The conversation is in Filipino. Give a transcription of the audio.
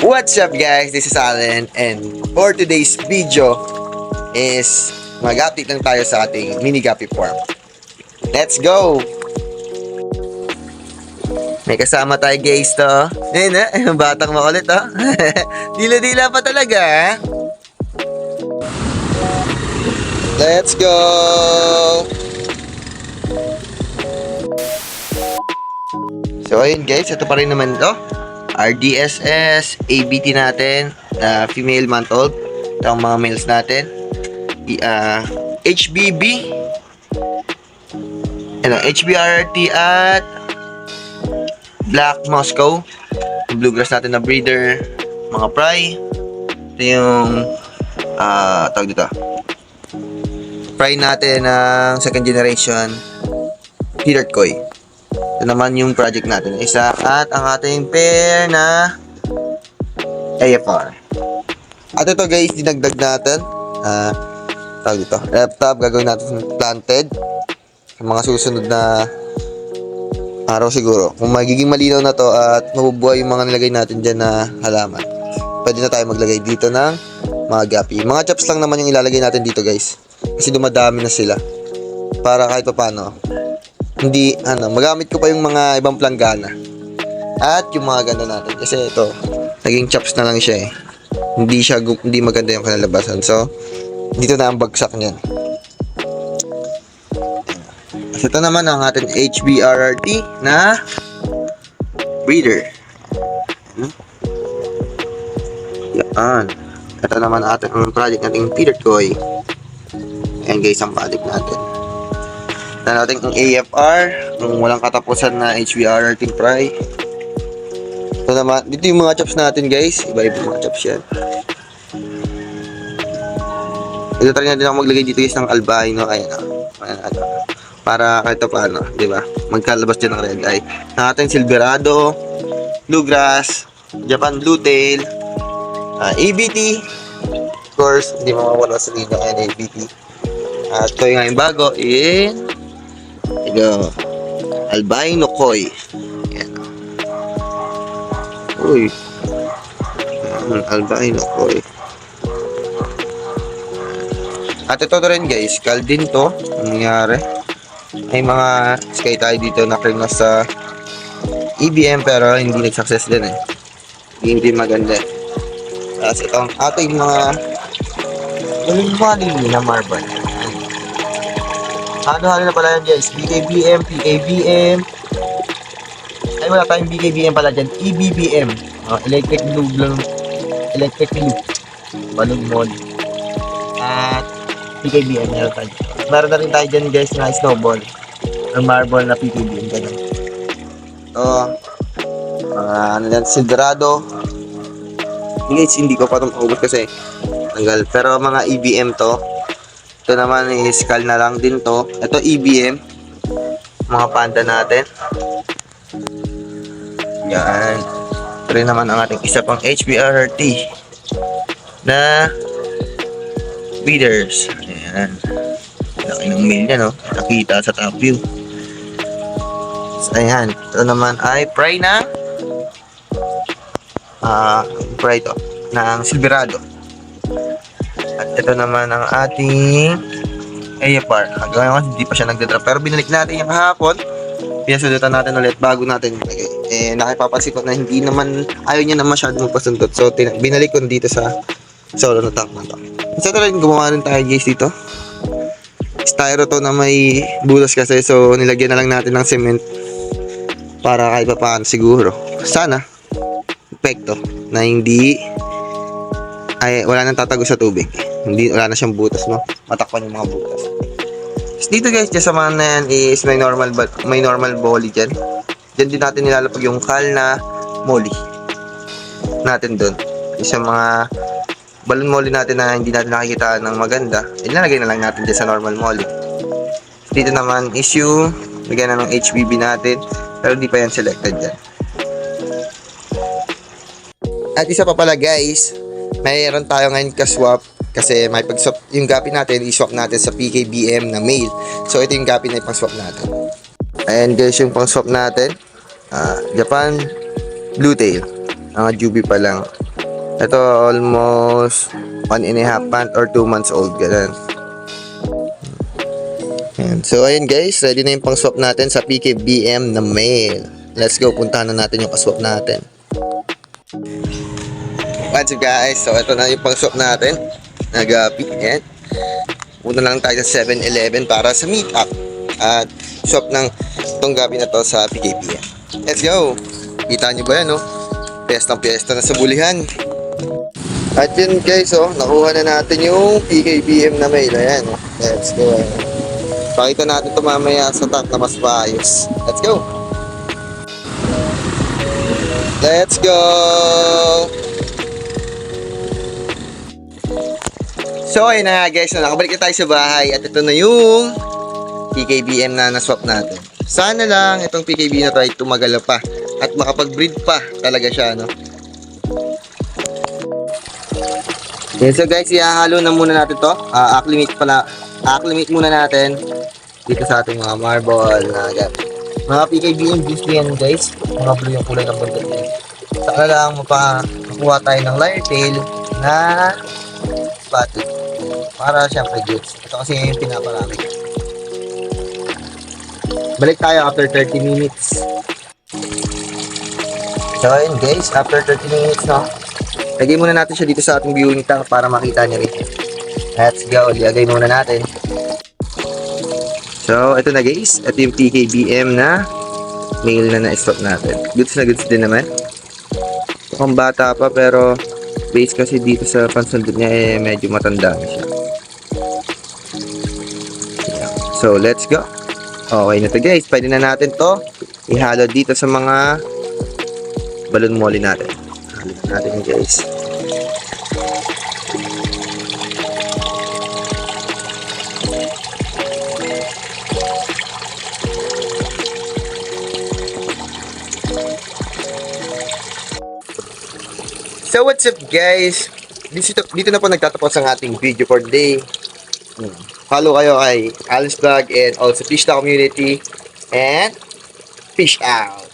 What's up guys, this is Allen, and for today's video is mag-update lang tayo sa ating mini guppy farm. Let's go! May kasama tayo guys to. Ayun na, yung batang makulit oh. Dila-dila pa talaga ha? Let's go! So ayun guys, ito pa rin naman to. RDSS, ABT natin, female month-old. Ito ang mga males natin. HBB, HBRT at Black Moscow. Bluegrass natin na breeder, mga pry. Ito yung tawag dito. Pry natin ng second generation Peter Koi. Ito naman yung project natin isa at ang ating pair na AFR. At ito guys, dinagdag natin tawag dito, laptop, gagawin natin planted sa mga susunod na araw siguro. Kung magiging malinaw na to at mabubuhay yung mga nilagay natin dyan na halaman, pwede na tayo maglagay dito ng mga guppy. Mga chops lang naman yung ilalagay natin dito guys, kasi dumadami na sila para kahit pa paano hindi, magamit ko pa yung mga ibang planggana. At yung mga ganda natin. Kasi ito, naging chops na lang siya eh. Hindi maganda yung kinalabasan. So, dito na ang bagsak niyan. So, ito naman ang ating HBRRT na breeder. Yan. Ito naman ang ating project nating Peter Koi. Ayan guys, ang project natin. Na natin ang AFR, yung walang katapusan na HBRRT pry. Ito naman, dito yung mga chops natin guys, iba-iba yung mga chops yan. Ito try natin ako maglagay dito guys ng albino, ayan para kahit paano, di ba? Magkalabas dyan ng red eye. Natin Silverado, Bluegrass, Japan Bluetail, ABT, of course, hindi mawawala sa linya ngayon ABT. At ito yung ngayon bago, albino koi. Yan. Uy. Albino koi. At ito rin guys, kal din to. Ang nangyari, may mga sky tayo dito na krinos sa EBM pero hindi nag-success din eh. Hindi maganda. Tapos itong ating mga mali na marble. Ano na pala yan guys, BKBM, PKBM. Ay wala tayong BKBM pala dyan, EBBM, electric blue balloon mode. At PKBM meron tayo. Meron na rin tayo dyan guys na snowball, ang marble na PKBM ganun. Ano yan, Silverado. Guys, hindi ko pa itong maubos kasi tanggal, pero mga EBM to. Ito naman is skull na lang din to. Ito EBM. Mga panda natin. Yan. Ito rin naman ang ating isa pang HBRT na breeders. Ayan. Laki ng male niya no. Nakita sa top view. So, ayan. Ito naman ay pry na pry to ng Silverado. At ito naman ang ating AFR. Hanggang ngayon hindi pa siya nagdadrop, pero binalik natin yung kahapon. Pinasudutan natin ulit bago natin ilagay. Nakipapansin ko na hindi naman, ayaw niya na masyado magpasundot. So binalik ko dito sa solo na tank na to. So ito rin, gumawa rin tayo guys dito. Styro to na may butas kasi, so nilagyan na lang natin ng cement para kahit pa paano siguro sana epekto na hindi wala nang tatago sa tubig. Wala na siyang butas, no? Matakpan yung mga butas. So, dito guys, dyan sa mga na yan is may normal molly dyan. Dyan din natin nilalapag yung kal na molly natin doon. Isa mga balloon molly natin na hindi natin nakikita ng maganda, ilalagay na lang natin dyan sa normal molly. Dito naman is yung lagyan na ng HBB natin, pero hindi pa yan selected dyan. At isa pa pala guys, mayroon tayo ngayon ka-swap kasi may pag-swap yung guppy natin, i-swap natin sa PKBM na male. So ito yung guppy na ipang-swap natin. Ayan guys yung pang-swap natin. Japan Bluetail. Juby pa lang. Ito almost 1.5 month or 2 months old. Ganun. Ayan. So ayun guys, ready na yung pang swap natin sa PKBM na male. Let's go, puntahan na natin yung pa-swap natin. What's up guys? So ito na yung pang swap natin. Nag-pick and una lang tayo sa 7-Eleven para sa meet up at swap ng itong gabi na to sa PKBM. Let's go! Kita nyo ba yan, no? Piyesta na sa bulihan. At yun guys, nakuha na natin yung PKBM na male. Ayan, let's go. Pakita natin ito mamaya sa tank na mas maayos. Let's go! Let's go! So ayun na nga guys, nakabalik na tayo sa bahay at ito na yung PKBM na naswap natin. Sana lang itong PKBM na to ay tumagal pa at makapag-breed pa talaga siya, no? Okay, so guys, ihahalo na muna natin to. Acclimate muna natin dito sa ating mga marble na gamit. Mga PKBM juice yan guys. Mga blue yung kulay ng bundok niya. Sana lang makuha tayo ng lyre tail na spotted. Para siyempre goods. Ito kasi yung pinaparami. Balik tayo after 30 minutes. So ayun guys, after 30 minutes no. Lagay muna natin siya dito sa ating viewing tank para makita niyo rin. Let's go, lagay muna natin. So ito na guys, ito yung PKBM na male na na-swap natin. Goods na goods din naman. Mukhang bata pa pero base kasi dito sa pansundot niya medyo matanda na siya. So, let's go. Okay na to guys. Pwede na natin to ihalo dito sa mga balon molly natin. Halo na natin guys. So, what's up guys? Dito na po nagtatapos ang ating video for today. Follow kayo kay Alan's Vlog and also Fish the Community and fish out.